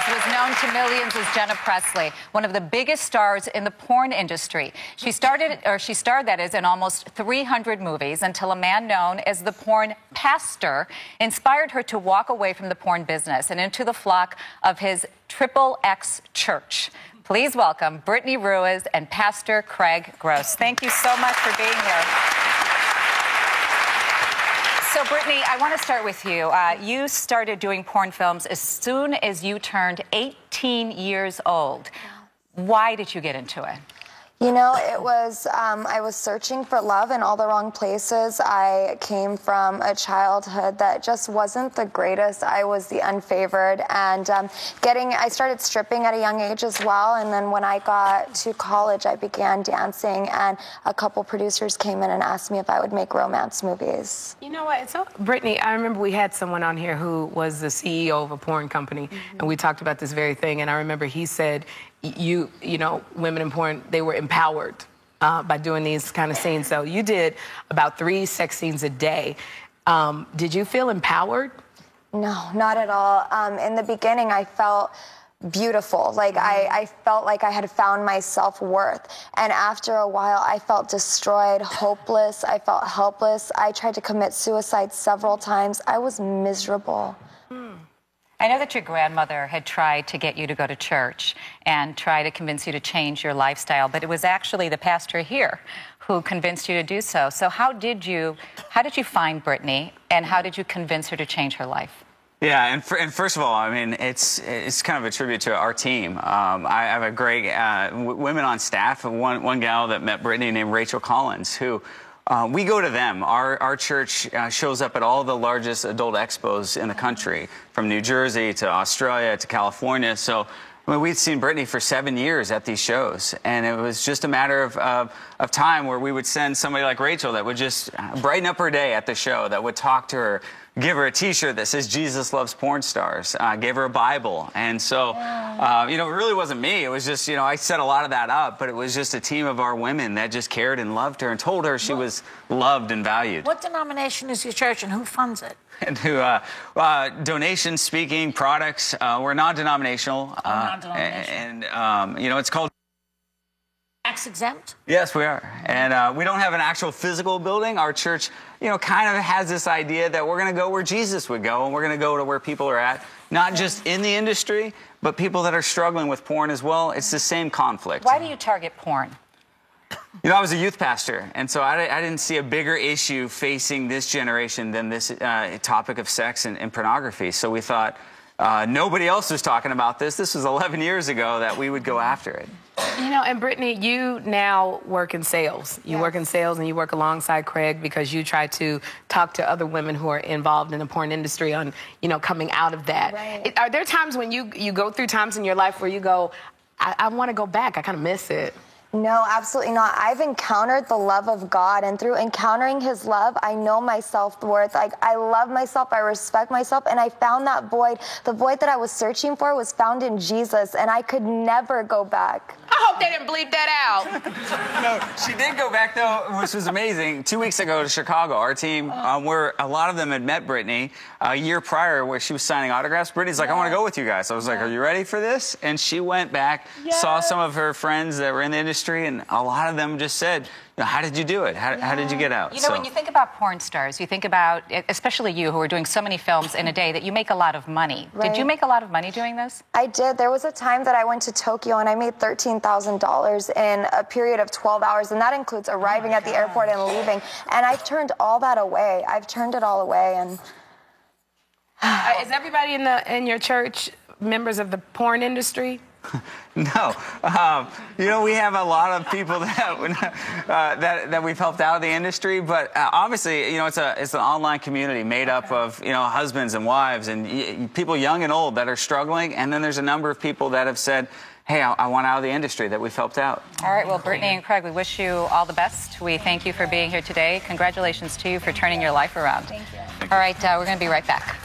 was known to millions as Jenna Presley, one of the biggest stars in the porn industry. She starred, that is, in almost 300 movies until a man known as the porn pastor inspired her to walk away from the porn business and into the flock of his XXX church. Please welcome Brittany Ruiz and Pastor Craig Gross. Thank you so much for being here. So, Brittany, I want to start with you. You started doing porn films as soon as you turned 18 years old. Why did you get into it? You know, it was, I was searching for love in all the wrong places. I came from a childhood that just wasn't the greatest. I was the unfavored, and I started stripping at a young age as well, and then when I got to college, I began dancing, and a couple producers came in and asked me if I would make romance movies. You know what, so, Brittany, I remember we had someone on here who was the CEO of a porn company, and we talked about this very thing, and I remember he said, you know, women in porn, they were empowered by doing these kind of scenes. So you did about 3 sex scenes a day. Did you feel empowered? No, not at all. In the beginning, I felt beautiful. Like, I felt like I had found my self-worth. And after a while, I felt destroyed, hopeless. I felt helpless. I tried to commit suicide several times. I was miserable. I know that your grandmother had tried to get you to go to church and try to convince you to change your lifestyle, but it was actually the pastor here who convinced you to do so. So how did you find Brittany, and how did you convince her to change her life? Yeah, and first of all, I mean, it's kind of a tribute to our team. I have a great women on staff. One gal that met Brittany named Rachel Collins, who we go to them. Our church shows up at all the largest adult expos in the country, from New Jersey to Australia to California. So, I mean, we'd seen Brittany for 7 years at these shows, and it was just a matter of time where we would send somebody like Rachel that would just brighten up her day at the show, that would talk to her, give her a T-shirt that says Jesus loves porn stars, gave her a Bible. And so, you know, it really wasn't me. It was just, you know, I set a lot of that up, but it was just a team of our women that just cared and loved her and told her she was loved and valued. What denomination is your church, and who funds it? And who, donation, speaking, products. We're non-denominational. Non-denominational. And, you know, it's called... Tax exempt? Yes, we are. And we don't have an actual physical building. Our church, you know, kind of has this idea that we're going to go where Jesus would go, and we're going to go to where people are at, not just in the industry, but people that are struggling with porn as well. It's the same conflict. Why do you target porn? You know, I was a youth pastor, and so I didn't see a bigger issue facing this generation than this topic of sex and pornography. So we thought, nobody else was talking about this. This was 11 years ago that we would go after it. You know, and Brittany, you now work in sales. You work in sales, and you work alongside Craig because you try to talk to other women who are involved in the porn industry on, you know, coming out of that. Right. Are there times when you go through times in your life where you go, I want to go back, I kind of miss it? No, absolutely not. I've encountered the love of God, and through encountering his love, I know my self-worth. Like, I love myself, I respect myself, and I found that void. The void that I was searching for was found in Jesus, and I could never go back. I hope they didn't bleep that out. No, she did go back, though, which was amazing. 2 weeks ago to Chicago, our team, where a lot of them had met Brittany a year prior, where she was signing autographs. Brittany's like, I want to go with you guys. I was like, are you ready for this? And she went back, saw some of her friends that were in the industry, and a lot of them just said, how did you do it? How did you get out? You know, when you think about porn stars, you think about, especially you who are doing so many films in a day, that you make a lot of money. Right. Did you make a lot of money doing this? I did. There was a time that I went to Tokyo, and I made $13,000 in a period of 12 hours, and that includes arriving at the airport and leaving. And I've turned all that away. I've turned it all away. And is everybody in your church members of the porn industry? No. You know, we have a lot of people that we've helped out of the industry, but obviously, you know, it's an online community made up of, you know, husbands and wives and people young and old that are struggling, and then there's a number of people that have said, hey, I want out of the industry that we've helped out. All right, well, Brittany and Craig, we wish you all the best. We thank you for being here today. Congratulations to you for turning your life around. thank you. All right, we're going to be right back.